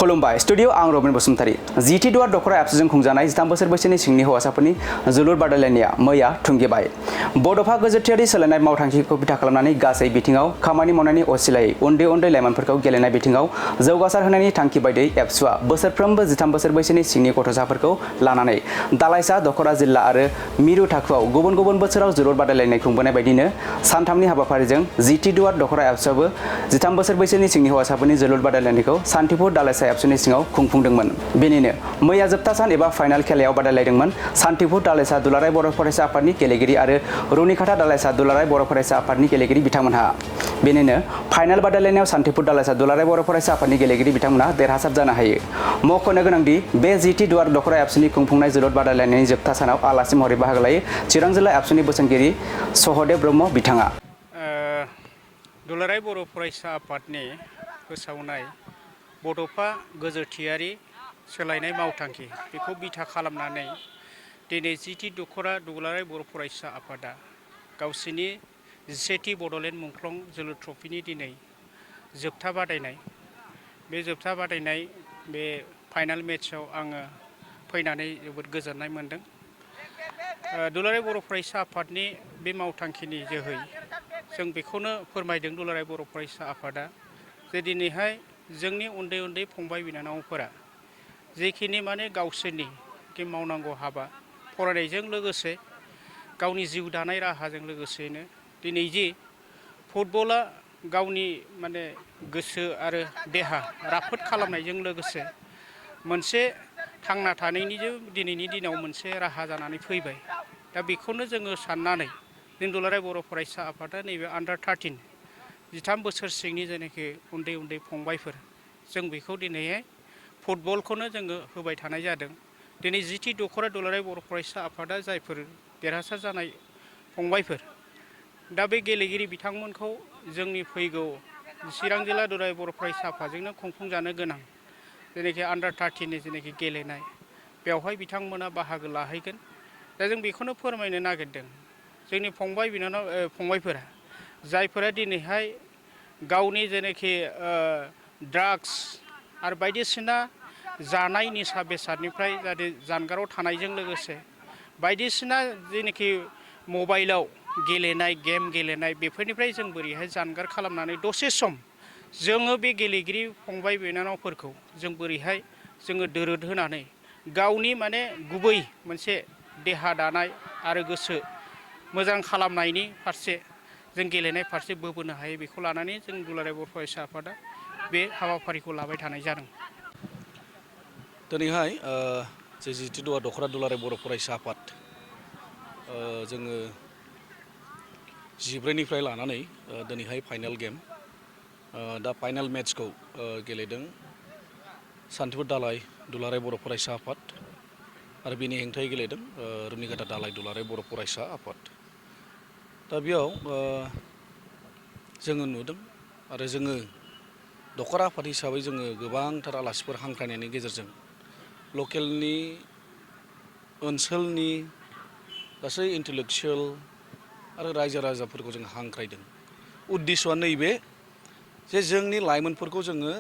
खुलुमबाय स्टुडिअ आं Robin Basumatary GT दुआर दखरा एप्सजों खुंजानाय 13 बोसोर बैसोनि सिंनि हौवासाफोरनि जोलुर बादायलायनाया मैया थुंगेबाय। बड'फा गोजोरथियारि सोलायनाय मावथांखिखौ बिथा खालामनानै गासै बिथिङाव खामानि मावनायनि असिलायै उन्दै उन्दै लाइमोनफोरखौ गेलेनाय बिथिङाव जौगासार होनायनि थांखि बायदियै एप्सुआ बोसोरफ्रोमबो 13 बोसोर बैसोनि सिंनि गथ'साफोरखौ लानानै दालाइसा दखरा जिल्ला आरो मिरु थाखोआव गुबुन गुबुन बोसोराव जोलुर बादायलायनाय खुंबोनाय बायदिनो सानथामनि हाबाफारिजों जीटी दुआर दखरा एप्सआबो 13 बोसोर बैसोनि सिंनि हौवासाफोरनि जोलुर बादायलायनायखौ सान्तिपुर दालाइसा एप्सनि सिङाव खुंफुंदोंमोन। बेनिनो मैया जोबथा सान एबा फाइनाल खेलायाव बादायलायदोंमोन सान्तिपुर दालाइसा दुलाराय बर' फरायसा आफादनि गेलेगिरि आरो रुनिखाता दालाइसा दुलाराय बर' फरायसा आफादनि गेलेगिरि बिथांमोनहा। बेनिनो फाइनाल बादायलायनायाव सान्तिपुर दालाइसा दुलाराय बर' फरायसा आफादनि गेलेगिरि बिथांमोनहा देरहासार जानो हायो। मख'नो गोनांदि बे जीटी दुआर दखरा एप्सनि खुंफुंनाय जोलुर बादायलायनायनि जोबथा सानाव आलासि महरै बाहागो लायो चिरां जिल्ला एप्सनि बोसोनगिरि सहदेव ब्रह्म बिथाङा। दुलाराय बर' फरायसा आफादनि फोसावनाय बड'फा गोजोरथियारि सोलायनाय मावथांखि बेखौ बिथा खालामनानै दिनै जीटी दखरा दुलाराय बर' फरायसा आफादा गावसिनि 17थि बड'लेण्ड मुंख्लं जोलुर ट्रफिनि दिनै जोबथा बादायनाय बे जोबथा बादायनाय बे फाइनाल मेट्सआव आङो फैनानै जोबोद गोजोननाय मोनदों। दुलाराय बर' फरायसा आफादनि बे मावथांखिनि जोहै जों बेखौनो फोरमायदों दुलाराय बर' फरायसा आफादा जे दिनैहाय जोंनि उन्दै उन्दै फंबाय बिनानावफोरा जेखिनि माने गावसोरनि मावनांगौ हाबा फरायनायजों लोगोसे गावनि जिउ दानाय राहाजों लोगोसेनो दिनै जि फुटबला गावनि माने गोसो आरो देहा राफोद खालामनायजों लोगोसे मोनसे थांना थानायनिजों दिनैनि दिनाव मोनसे राहा जानानै फैबाय। दा बेखौनो जोङो साननानै जों दुलाराय बर' फरायसा आफादा नैबे आन्डार 13 13 बोसोर सिंनि जेनाखि उन्दै उन्दै फंबायफोर जों बेखौ दिनैहाय फुटबलखौनो जोङो होबाय थानाय जादों। दिनै जीटी दखरा दुलाराय बर' फरायसा आफादा जायफोर देरहासार जानाय फंबायफोर दा बे गेलेगिरि बिथांमोनखौ जोंनि फैगौ चिरां जिल्ला दुलाराय बर' फरायसा आफादजोंनो खुंफुंजानो गोनां जेनाखि आन्डार 13नि जेनाखि गेलेनाय बेवहाय बिथांमोना बाहागो लाहैगोन। दा जों बेखौनो फोरमायनो नागिरदों जोंनि फंबाय बिनानाव फंबायफोरा जायफोरा दिनैहाय गावनि जेनाखि ड्राग्स आरो बायदिसिना जानाय निसा बेसादनिफ्राय जाहाथे जानगाराव थानायजों लोगोसे बायदिसिना जेनाखि मबाइलाव गेलेनाय गेम गेलेनाय बेफोरनिफ्राय जों बोरैहाय जानगार खालामनानै दसे सम जोङो बे गेलेगिरि फंबाय बिनानावफोरखौ जों बोरैहाय जोङो दोरोद होनानै गावनि माने गुबै मोनसे देहा दानाय आरो गोसो मोजां खालामनायनि फारसे जों गेलेनाय फारसे बोबोनो हायो बेखौ लानानै जों दुलाराय बर' फरायसा आफादा बे हाबाफारिखौ लाबाय थानाय जादों। दिनैहाय जे जीटी दखरा दुलाराय बर' फरायसा आफाद जोङो 10निफ्राय लानानै दिनैहाय फाइनाल गेम दा फाइनाल मेट्सखौ गेलेदों सान्तिपुर दालाय दुलाराय बर' फरायसा आफाद आरो बेनि हेंथायै गेलेदों रुनिखाता दालाय दुलाराय बर' फरायसा आफाद। दा बेयाव जोङो नुदों आरो जोङो दखरा आफाद हिसाबै जोङो गोबांथार आलासिफोर हांख्रायनायनि गेजेरजों लकेलनि ओनसोलनि गासै इन्टेलेक्सुवेल आरो रायजो राजाफोरखौ जों हांख्रायदों। उद्देश्यआ नैबे जे जोंनि लाइमोनफोरखौ जोङो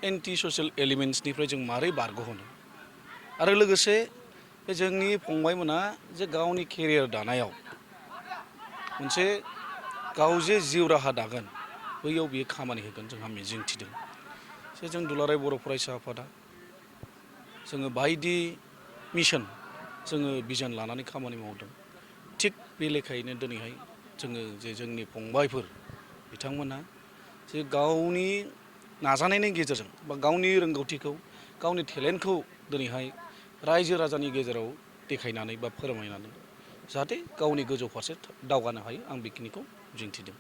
एन्टि ससियेल एलिमेन्ट्सनिफ्राय जों मारै बारग'होनो आरो लोगोसे बे जोंनि फंबायमोना जे गावनि केरियार दानायाव मोनसे गाव जे जिउ राहा दागोन बैयाव बियो खामानि होगोन जोंहा मिजिंथिदों। जे जों दुलाराय बर' फरायसा आफादा जोङो बायदि मिशन जोङो बिजन लानानै खामानि मावदों। थिग बे लेखायैनो दिनैहाय जोङो जे जोंनि फंबायफोर बिथांमोनहा जे गावनि नाजानायनि गेजेरजों बा गावनि रोंगौथिखौ गावनि टेलेन्टखौ दिनैहाय रायजो राजानि गेजेराव देखायनानै बा फोरमायनानै जाहाथे गावनि गोजौ फारसे दावगानो हायो आं बेखिनिखौ मिजिंथिदों।